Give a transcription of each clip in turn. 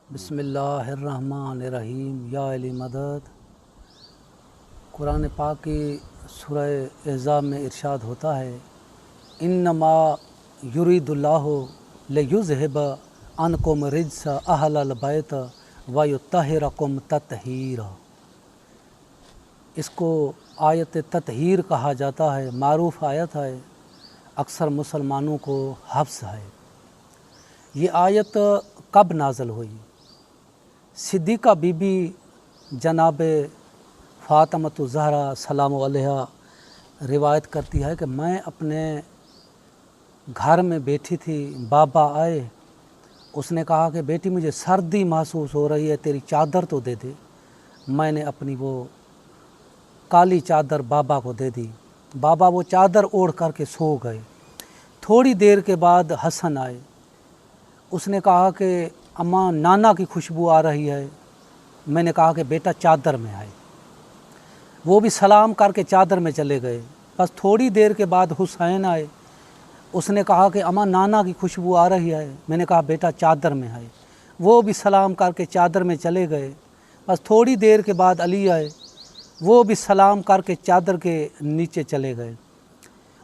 बिस्मिल्लाहिर्रहमानिर्रहीम। या अली मदद। कुरान पाक की सूरह अहज़ाब में इरशाद होता है, इन्नमा युरीदुल्लाहु लियुज़हिब अन्कुम रिज्स अहलल बैत व युत्तहिरकुम तत्हीरा। इसको आयत तत्हीर कहा जाता है। मारूफ आयत है, अक्सर मुसलमानों को हफ्ज़ है। ये आयत कब नाज़िल हुई? सिद्दीक़ा बीबी जनाब फ़ातिमा ज़हरा सलामु अलैहा रिवायत करती है कि मैं अपने घर में बैठी थी, बाबा आए, उसने कहा कि बेटी मुझे सर्दी महसूस हो रही है, तेरी चादर तो दे दे। मैंने अपनी वो काली चादर बाबा को दे दी। बाबा वो चादर ओढ़ करके सो गए। थोड़ी देर के बाद हसन आए, उसने कहा कि अम्मा नाना की खुशबू आ रही है। मैंने कहा कि बेटा चादर में आए। वो भी सलाम करके चादर में चले गए। बस थोड़ी देर के बाद हुसैन आए, उसने कहा कि अम्मा नाना की खुशबू आ रही है। मैंने कहा बेटा चादर में आए। वो भी सलाम करके चादर में चले गए। बस थोड़ी देर के बाद अली आए, वो भी सलाम करके चादर के नीचे चले गए।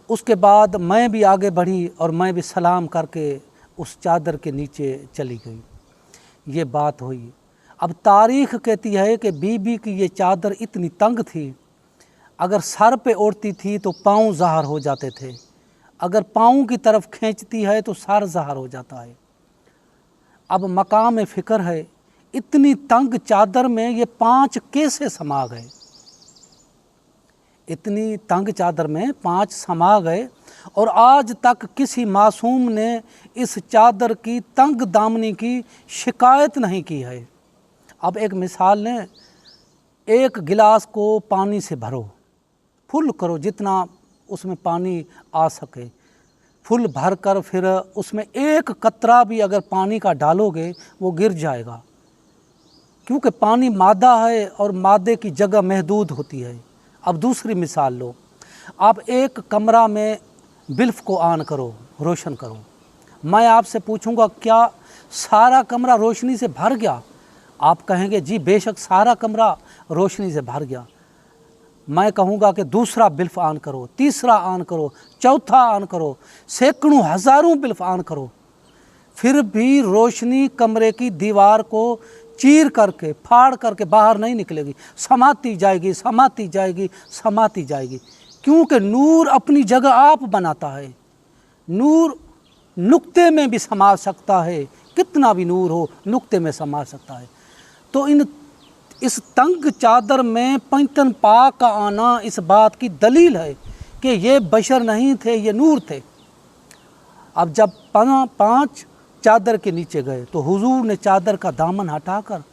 उसके बाद मैं भी आगे बढ़ी और मैं भी सलाम करके उस चादर के नीचे चली गई। ये बात हुई। अब तारीख़ कहती है कि बीबी की ये चादर इतनी तंग थी, अगर सर पे ओढ़ती थी तो पाँव ज़ाहर हो जाते थे, अगर पाँव की तरफ खींचती है तो सर ज़ाहर हो जाता है। अब मकाम फ़िक्र है, इतनी तंग चादर में ये 5 कैसे समा गए? इतनी तंग चादर में 5 समा गए और आज तक किसी मासूम ने इस चादर की तंग दामनी की शिकायत नहीं की है। अब एक मिसाल लें, एक गिलास को पानी से भरो, फुल करो जितना उसमें पानी आ सके, फुल भर कर फिर उसमें एक कतरा भी अगर पानी का डालोगे वो गिर जाएगा, क्योंकि पानी मादा है और मादे की जगह महदूद होती है। अब दूसरी मिसाल लो, आप एक कमरा में बिल्फ को ऑन करो, रोशन करो। मैं आपसे पूछूंगा क्या सारा कमरा रोशनी से भर गया? आप कहेंगे जी बेशक सारा कमरा रोशनी से भर गया। मैं कहूँगा कि दूसरा बिल्फ ऑन करो, तीसरा ऑन करो, चौथा ऑन करो, सैकड़ों हज़ारों बिल्फ ऑन करो, फिर भी रोशनी कमरे की दीवार को चीर करके फाड़ करके बाहर नहीं निकलेगी, समाती जाएगी, समाती जाएगी, समाती जाएगी। क्योंकि नूर अपनी जगह आप बनाता है। नूर नुक्ते में भी समा सकता है, कितना भी नूर हो नुक्ते में समा सकता है। तो इस तंग चादर में पैंतन पाक का आना इस बात की दलील है कि ये बशर नहीं थे, ये नूर थे। अब जब 5 चादर के नीचे गए तो हुजूर ने चादर का दामन हटाकर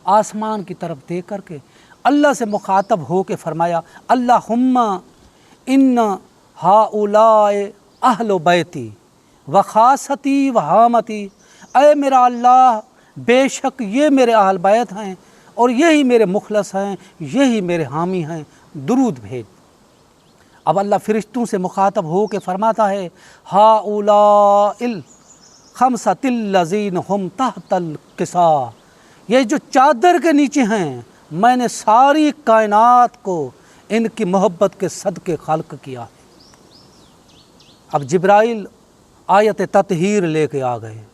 आसमान की तरफ देख करके अल्लाह से मुखातब हो के फरमाया, अल्लाहुम्मा इन्न हाउलाए अहलो बैती व खासती व हामती। ऐ मेरा अल्लाह, बेशक ये मेरे अहल बैत हैं और यही मेरे मुखलस हैं, यही मेरे हामी हैं, दुरूद भेज। अब अल्लाह फ़रिश्तों से मुखातब हो के फरमाता है, हाउलाइल खमसतिल्लज़ीन हुम तहतल किसा। ये जो चादर के नीचे हैं, मैंने सारी कायनात को इनकी मोहब्बत के सदक़े खल्क़ किया है। अब जिब्राइल आयत तत्हीर लेके आ गए,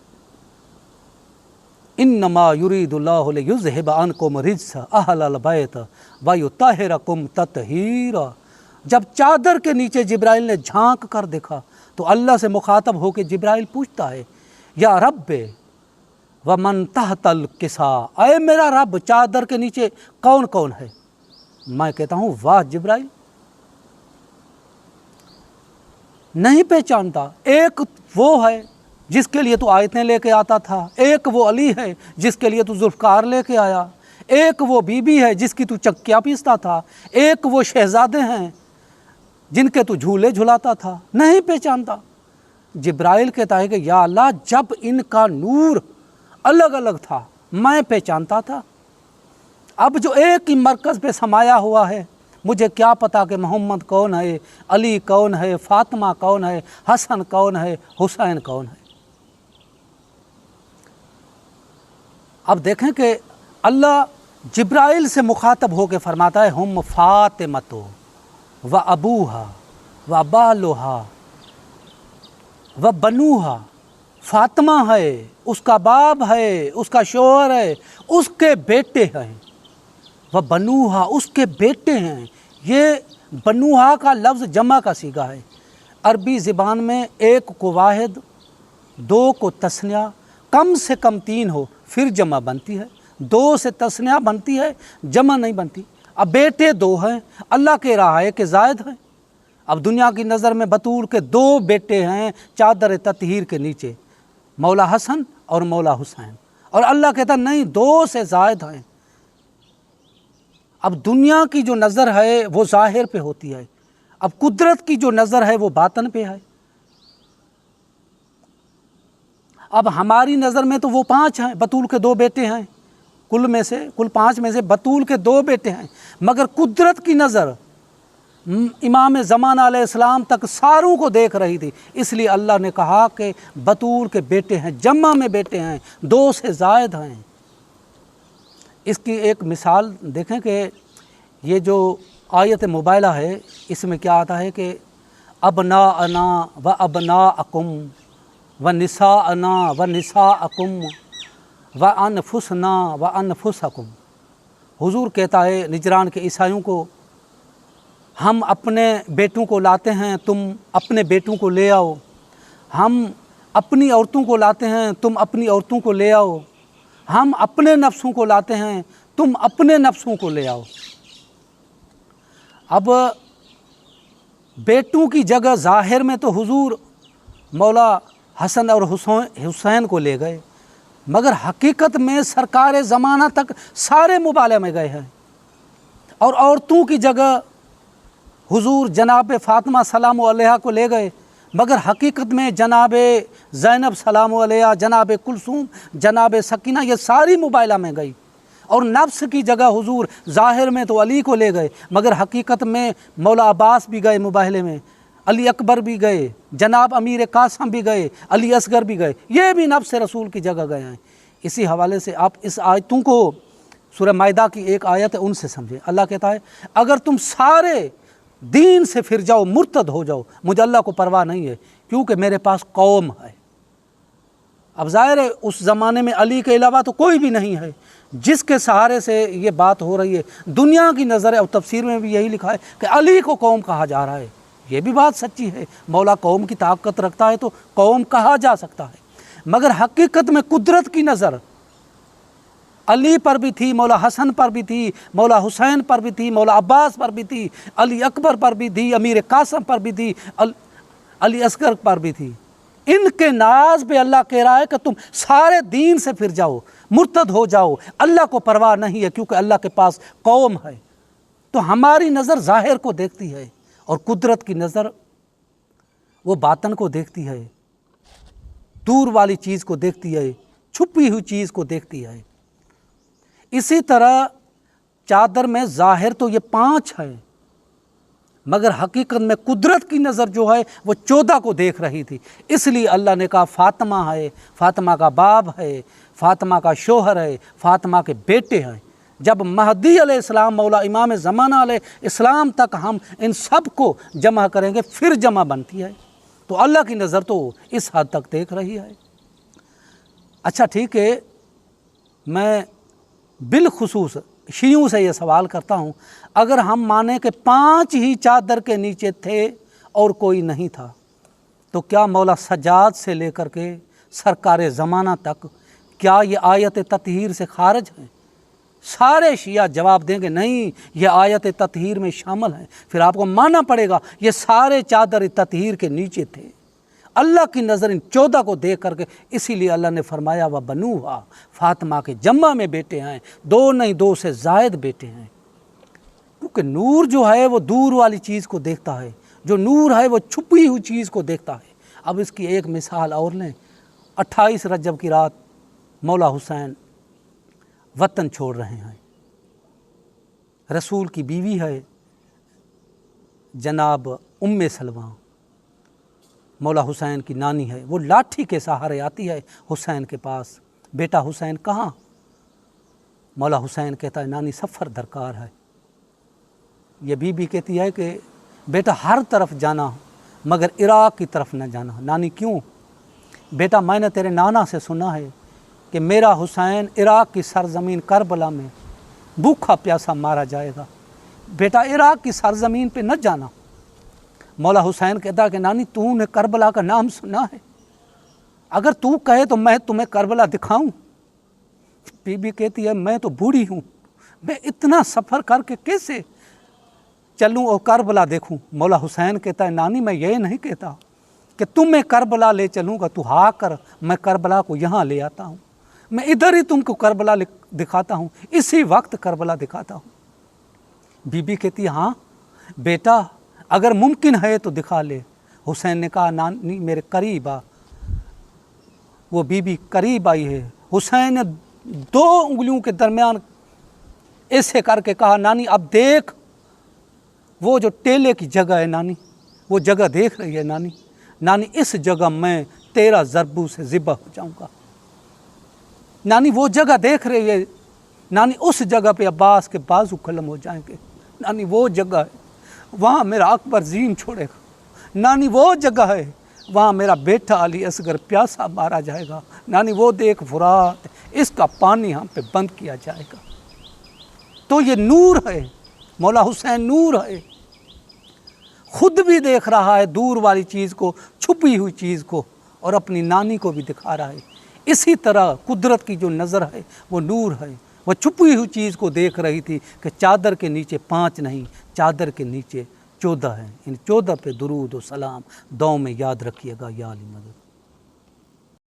इन्नमा युरीदुल्लाहु लियुज़हिब अन्कुम रिज्स अहलल बैत व युत्तहिरकुम तत्हीरा। जब चादर के नीचे जिब्राइल ने झांक कर देखा तो अल्लाह से मुखातब होकर जिब्राइल पूछता है, या रब्बे व मन तहतल किसा। ऐ मेरा रब, चादर के नीचे कौन कौन है? मैं कहता हूँ वाह जिब्राइल, नहीं पहचानता। एक वो है जिसके लिए तू आयतें लेके आता था, एक वो अली है जिसके लिए तू जुल्फ़कार लेके आया, एक वो बीबी है जिसकी तू चक्कियाँ पीसता था, एक वो शहज़ादे हैं जिनके तू झूले झुलाता था, नहीं पहचानता। जिब्राइल कहता है कि या अल्लाह, जब इनका नूर अलग अलग था मैं पहचानता था, अब जो एक ही मरकज़ पे समाया हुआ है, मुझे क्या पता कि मोहम्मद कौन है, अली कौन है, फ़ातिमा कौन है, हसन कौन है, हुसैन कौन है। अब देखें कि अल्लाह जिब्राइल से मुखातब होकर फरमाता है हम फातिमतो व अबूहा व बालुहा व बनूहा, फातिमा है, उसका बाप है, उसका शोहर है, उसके बेटे हैं। वह बनूहा, उसके बेटे हैं। ये बनूहा का लफ्ज़ जमा का सीगा है। अरबी ज़बान में एक को वाहिद, दो को तस्निया, कम से कम तीन हो फिर जमा बनती है। दो से तस्निया बनती है, जमा नहीं बनती। अब बेटे दो हैं, अल्लाह के रहा है कि ज़ायद हैं। अब दुनिया की नज़र में बतूल के दो बेटे हैं चादर ततहीर के नीचे, मौला हसन और मौला हुसैन, और अल्लाह कहता नहीं, दो से ज़ायद हैं। अब दुनिया की जो नज़र है वो ज़ाहिर पे होती है, अब कुदरत की जो नज़र है वो बातन पे है। अब हमारी नज़र में तो वो 5 हैं, बतूल के 2 बेटे हैं, कुल 5 में से बतूल के 2 बेटे हैं, मगर कुदरत की नज़र इमाम ज़माना अलैहिस्सलाम तक सारों को देख रही थी। इसलिए अल्लाह ने कहा कि बतूल के बेटे हैं, जम्मा में बेटे हैं, 2 से ज़ायद हैं। इसकी एक मिसाल देखें कि ये जो आयत मुबाइला है इसमें क्या आता है कि अबना अना व अबना अकुम व निसा अना व निसा अकुम व अनफुसना व अनफुसकुम। हुजूर कहता है निजरान के ईसाइयों को, हम अपने बेटों को लाते हैं, तुम अपने बेटों को ले आओ। हम अपनी औरतों को लाते हैं, तुम अपनी औरतों को ले आओ। हम अपने नफ्सों को लाते हैं, तुम अपने नफ्सों को ले आओ। अब बेटों की जगह ज़ाहिर में तो हुजूर मौला हसन और हुसैन को ले गए, मगर हकीकत में सरकार ज़माना तक सारे मुबाले में गए हैं। और औरतों की जगह हुजूर जनाब फ़ातिमा सलाम अलैहा को ले गए, मगर हकीकत में जनाब ज़ैनब सलाम अलैहा, जनाब कुलसूम, जनाब सकीना, ये सारी मुबाइला में गई। और नफ्स की जगह हुजूर ज़ाहिर में तो अली को ले गए, मगर हकीकत में मौला अब्बास भी गए मुबाहले में, अली अकबर भी गए, जनाब अमीर कासम भी गए, अली असगर भी गए, ये भी नफ्स रसूल की जगह गए हैं। इसी हवाले से आप इस आयतों को सूरह माइदा की एक आयत है उनसे समझें। अल्लाह कहता है अगर तुम सारे दीन से फिर जाओ, मुर्तद हो जाओ, मुझे अल्लाह को परवाह नहीं है, क्योंकि मेरे पास कौम है। अब ज़ाहिर है उस ज़माने में अली के अलावा तो कोई भी नहीं है जिसके सहारे से ये बात हो रही है। दुनिया की नज़र है, और तफसीर में भी यही लिखा है कि अली को कौम कहा जा रहा है। ये भी बात सच्ची है, मौला कौम की ताकत रखता है तो कौम कहा जा सकता है, मगर हकीकत में कुदरत की नज़र अली पर भी थी, मौला हसन पर भी थी, मौला हुसैन पर भी थी, मौला अब्बास पर भी थी, अली अकबर पर भी थी, अमीर कासम पर भी थी, अली असगर पर भी थी। इनके नाज पे अल्लाह कह रहा है कि तुम सारे दीन से फिर जाओ, मुर्तद हो जाओ, अल्लाह को परवाह नहीं है, क्योंकि अल्लाह के पास कौम है। तो हमारी नज़र ज़ाहिर को देखती है और कुदरत की नज़र वो बातन को देखती है, दूर वाली चीज़ को देखती है, छुपी हुई चीज़ को देखती है। इसी तरह चादर में ज़ाहिर तो ये 5 है, मगर हकीकत में कुदरत की नज़र जो है वो 14 को देख रही थी। इसलिए अल्लाह ने कहा फ़ातिमा है, फ़ातिमा का बाप है, फ़ातिमा का शोहर है, फ़ातिमा के बेटे हैं। जब महदी अलैहिस्सलाम मौला इमाम ज़माना अलैहिस्सलाम तक हम इन सब को जमा करेंगे फिर जमा बनती है। तो अल्लाह की नज़र तो इस हद तक देख रही है। अच्छा ठीक है, मैं बिलखुसूस शियों से ये सवाल करता हूँ, अगर हम माने कि 5 ही चादर के नीचे थे और कोई नहीं था, तो क्या मौला सज्जाद से लेकर के सरकार ज़माना तक क्या ये आयत ततहीर से खारिज है? सारे शिया जवाब देंगे नहीं, ये आयत ततहीर में शामिल है। फिर आपको मानना पड़ेगा ये सारे चादर ततहीर के नीचे थे। अल्लाह की नज़र इन 14 को देख करके, इसीलिए अल्लाह ने फरमाया व बनूहा, फ़ातिमा के जम्मा में बेटे हैं, 2 नहीं 2 से ज़ायद बेटे हैं। क्योंकि नूर जो है वो दूर वाली चीज़ को देखता है, जो नूर है वो छुपी हुई चीज़ को देखता है। अब इसकी एक मिसाल और लें, 28 रजब की रात मौला हुसैन वतन छोड़ रहे हैं। रसूल की बीवी है जनाब उम्मे सलमा, मौला हुसैन की नानी है, वो लाठी के सहारे आती है हुसैन के पास। बेटा हुसैन कहाँ? मौला हुसैन कहता है नानी सफ़र दरकार है। ये बीबी कहती है कि बेटा हर तरफ जाना मगर इराक़ की तरफ न जाना। नानी क्यों? बेटा मैंने तेरे नाना से सुना है कि मेरा हुसैन इराक़ की सरज़मीन करबला में भूखा प्यासा मारा जाएगा, बेटा इराक़ की सरज़मीन पे न जाना। मौला हुसैन कहता कि नानी तूने करबला का नाम सुना है? अगर तू कहे तो मैं तुम्हें करबला दिखाऊं। बीबी कहती है मैं तो बूढ़ी हूँ, मैं इतना सफ़र करके कैसे चलूँ और करबला देखूँ। मौला हुसैन कहता है नानी मैं ये नहीं कहता कि तुम्हें करबला ले चलूँगा, तू हाँ कर, मैं करबला को यहाँ ले आता हूँ, मैं इधर ही तुमको करबला दिखाता हूँ, इसी वक्त करबला दिखाता हूँ। बीबी कहती है हाँ बेटा अगर मुमकिन है तो दिखा ले। हुसैन ने कहा नानी मेरे करीब आ। वो बीबी करीब आई है। हुसैन ने 2 उंगलियों के दरमियान ऐसे करके कहा नानी अब देख वो जो टेले की जगह है नानी, वो जगह देख रही है नानी, नानी इस जगह मैं 13 ज़रबों से ज़िबा हो जाऊंगा। नानी वो जगह देख रही है नानी, उस जगह पे अब्बास के बाजू कलम हो जाएंगे। नानी वो जगह है वहाँ मेरा अकबर जीन छोड़ेगा। नानी वो जगह है वहाँ मेरा बेटा अली असगर प्यासा मारा जाएगा। नानी वो देख फुरात, इसका पानी हम पे बंद किया जाएगा। तो ये नूर है, मौला हुसैन नूर है, खुद भी देख रहा है दूर वाली चीज़ को, छुपी हुई चीज़ को, और अपनी नानी को भी दिखा रहा है। इसी तरह कुदरत की जो नज़र है वो नूर है, वो छुपी हुई चीज़ को देख रही थी कि चादर के नीचे 5 नहीं, चादर के नीचे 14 है। इन 14 पे दुरूद और सलाम दो में याद रखिएगा। या अली मदद।